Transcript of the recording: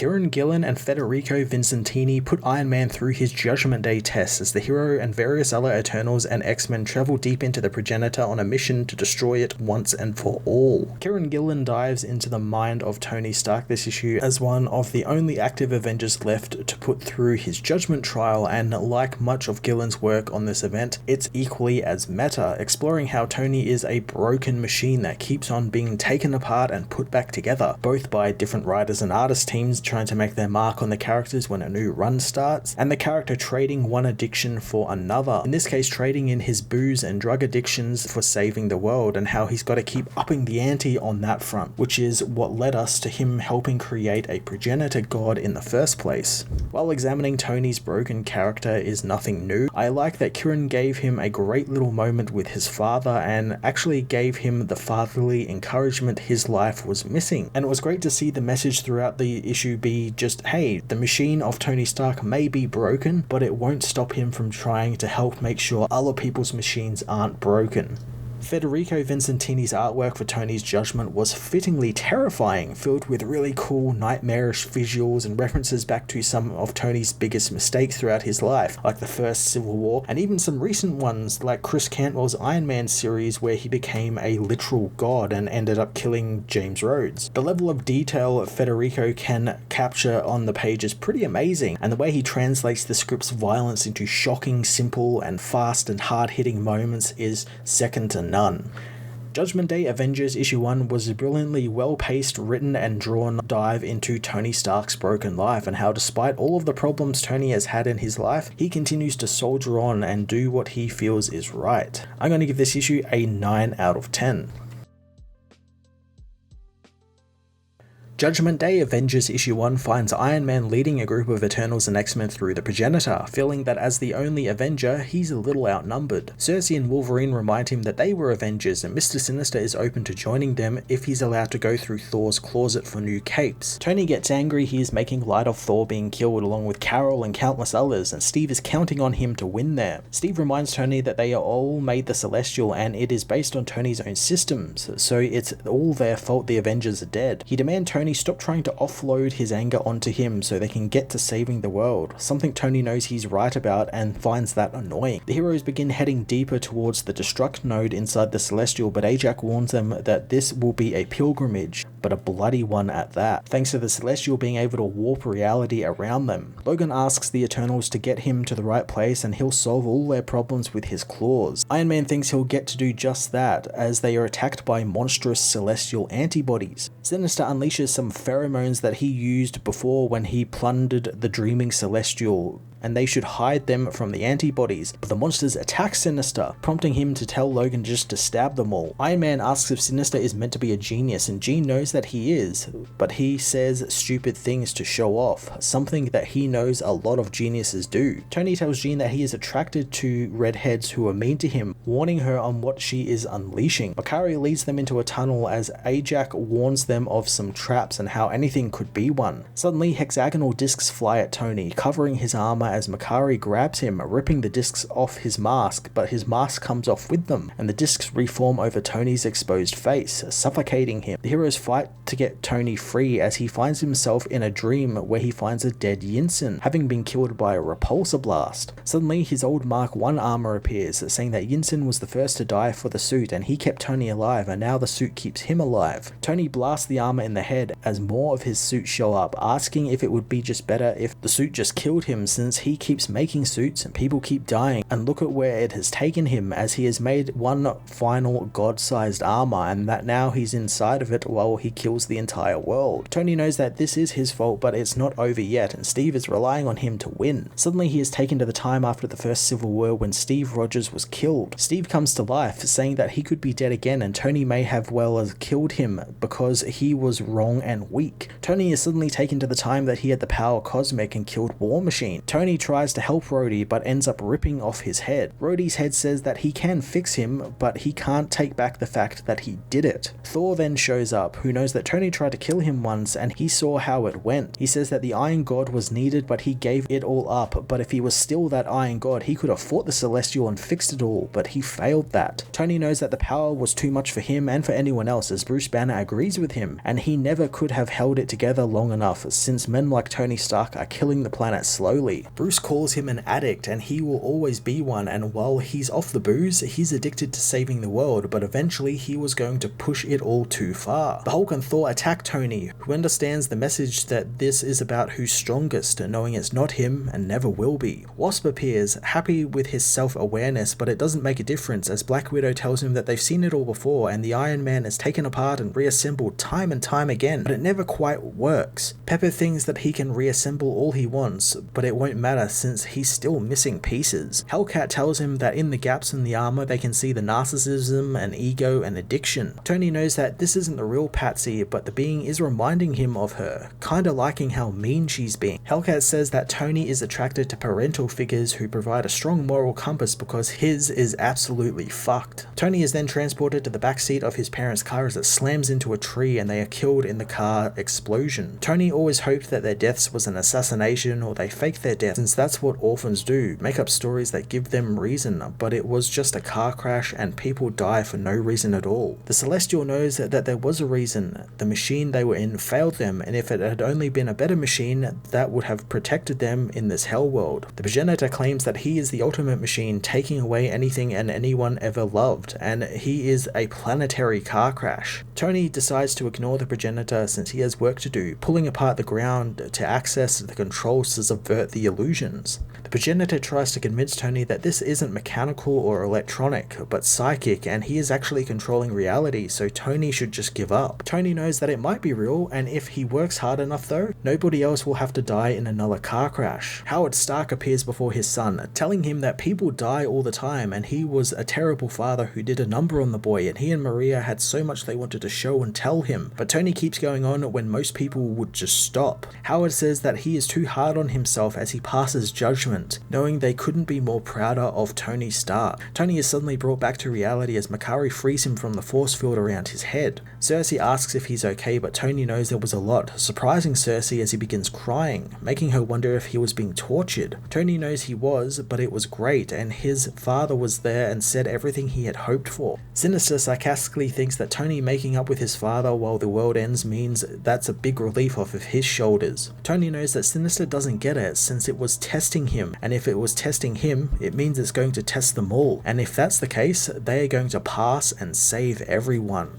Kieran Gillen and Federico Vincentini put Iron Man through his Judgment Day test as the hero and various other Eternals and X-Men travel deep into the Progenitor on a mission to destroy it once and for all. Kieran Gillen dives into the mind of Tony Stark this issue as one of the only active Avengers left to put through his Judgment trial, and like much of Gillen's work on this event, it's equally as meta, exploring how Tony is a broken machine that keeps on being taken apart and put back together, both by different writers and artist teams trying to make their mark on the characters when a new run starts, and the character trading one addiction for another, in this case trading in his booze and drug addictions for saving the world, and how he's got to keep upping the ante on that front, which is what led us to him helping create a progenitor god in the first place. While examining Tony's broken character is nothing new, I like that Kieran gave him a great little moment with his father and actually gave him the fatherly encouragement his life was missing. And it was great to see the message throughout the issue be just, hey, the machine of Tony Stark may be broken, but it won't stop him from trying to help make sure other people's machines aren't broken. Federico Vincentini's artwork for Tony's Judgment was fittingly terrifying, filled with really cool, nightmarish visuals and references back to some of Tony's biggest mistakes throughout his life, like the first Civil War, and even some recent ones like Chris Cantwell's Iron Man series where he became a literal god and ended up killing James Rhodes. The level of detail Federico can capture on the page is pretty amazing, and the way he translates the script's violence into shocking, simple, and fast and hard-hitting moments is second to none. Judgment Day Avengers issue 1 was a brilliantly well-paced, written and drawn dive into Tony Stark's broken life and how despite all of the problems Tony has had in his life, he continues to soldier on and do what he feels is right. I'm going to give this issue a 9 out of 10. Judgment Day Avengers issue 1 finds Iron Man leading a group of Eternals and X-Men through the Progenitor, feeling that as the only Avenger, he's a little outnumbered. Cersei and Wolverine remind him that they were Avengers and Mr. Sinister is open to joining them if he's allowed to go through Thor's closet for new capes. Tony gets angry he is making light of Thor being killed along with Carol and countless others, and Steve is counting on him to win there. Steve reminds Tony that they are all made the Celestial and it is based on Tony's own systems, so it's all their fault the Avengers are dead. He demands Tony stop trying to offload his anger onto him so they can get to saving the world, something Tony knows he's right about and finds that annoying. The heroes begin heading deeper towards the Destruct node inside the Celestial, but Ajax warns them that this will be a pilgrimage, but a bloody one at that, thanks to the Celestial being able to warp reality around them. Logan asks the Eternals to get him to the right place and he'll solve all their problems with his claws. Iron Man thinks he'll get to do just that, as they are attacked by monstrous Celestial antibodies. Sinister unleashes some pheromones that he used before when he plundered the Dreaming Celestial, and they should hide them from the antibodies, but the monsters attack Sinister, prompting him to tell Logan just to stab them all. Iron Man asks if Sinister is meant to be a genius, and Jean knows that he is, but he says stupid things to show off, something that he knows a lot of geniuses do. Tony tells Jean that he is attracted to redheads who are mean to him, warning her on what she is unleashing. Makari leads them into a tunnel as Ajax warns them of some traps and how anything could be one. Suddenly, hexagonal discs fly at Tony, covering his armor as Makari grabs him, ripping the discs off his mask, but his mask comes off with them, and the discs reform over Tony's exposed face, suffocating him. The heroes fight to get Tony free as he finds himself in a dream where he finds a dead Yinsen, having been killed by a repulsor blast. Suddenly, his old Mark I armor appears, saying that Yinsen was the first to die for the suit, and he kept Tony alive, and now the suit keeps him alive. Tony blasts the armor in the head as more of his suit show up, asking if it would be just better if the suit just killed him, since he keeps making suits and people keep dying, and look at where it has taken him, as he has made one final god-sized armor and that now he's inside of it while he kills the entire world. Tony knows that this is his fault, but it's not over yet, and Steve is relying on him to win. Suddenly he is taken to the time after the first Civil War when Steve Rogers was killed. Steve comes to life, saying that he could be dead again and Tony may have well as killed him because he was wrong and weak. Tony is suddenly taken to the time that he had the power cosmic and killed War Machine. Tony Tony tries to help Rhodey but ends up ripping off his head. Rhodey's head says that he can fix him, but he can't take back the fact that he did it. Thor then shows up, who knows that Tony tried to kill him once and he saw how it went. He says that the Iron God was needed, but he gave it all up, but if he was still that Iron God, he could have fought the Celestial and fixed it all, but he failed that. Tony knows that the power was too much for him and for anyone else, as Bruce Banner agrees with him, and he never could have held it together long enough, since men like Tony Stark are killing the planet slowly. Bruce calls him an addict, and he will always be one, and while he's off the booze, he's addicted to saving the world, but eventually he was going to push it all too far. The Hulk and Thor attack Tony, who understands the message that this is about who's strongest, knowing it's not him and never will be. Wasp appears, happy with his self-awareness, but it doesn't make a difference, as Black Widow tells him that they've seen it all before, and the Iron Man is taken apart and reassembled time and time again, but it never quite works. Pepper thinks that he can reassemble all he wants, but it won't matter since he's still missing pieces. Hellcat tells him that in the gaps in the armor they can see the narcissism and ego and addiction. Tony knows that this isn't the real Patsy, but the being is reminding him of her, kinda liking how mean she's being. Hellcat says that Tony is attracted to parental figures who provide a strong moral compass because his is absolutely fucked. Tony is then transported to the backseat of his parents' car as it slams into a tree and they are killed in the car explosion. Tony always hoped that their deaths was an assassination or they faked their death, since that's what orphans do, make up stories that give them reason, but it was just a car crash and people die for no reason at all. The Celestial knows that there was a reason. The machine they were in failed them, and if it had only been a better machine, that would have protected them in this hell world. The Progenitor claims that he is the ultimate machine, taking away anything and anyone ever loved, and he is a planetary car crash. Tony decides to ignore the Progenitor since he has work to do, pulling apart the ground to access the controls to subvert the illusions. The Progenitor tries to convince Tony that this isn't mechanical or electronic, but psychic, and he is actually controlling reality, so Tony should just give up. Tony knows that it might be real, and if he works hard enough though, nobody else will have to die in another car crash. Howard Stark appears before his son, telling him that people die all the time, and he was a terrible father who did a number on the boy, and he and Maria had so much they wanted to show and tell him, but Tony keeps going on when most people would just stop. Howard says that he is too hard on himself as he passes Judgement, knowing they couldn't be more prouder of Tony Stark. Tony is suddenly brought back to reality as Makkari frees him from the force field around his head. Cersei asks if he's okay, but Tony knows there was a lot, surprising Cersei as he begins crying, making her wonder if he was being tortured. Tony knows he was, but it was great, and his father was there and said everything he had hoped for. Sinister sarcastically thinks that Tony making up with his father while the world ends means that's a big relief off of his shoulders. Tony knows that Sinister doesn't get it since it was testing him, and if it was testing him, it means it's going to test them all, and if that's the case, they are going to pass and save everyone.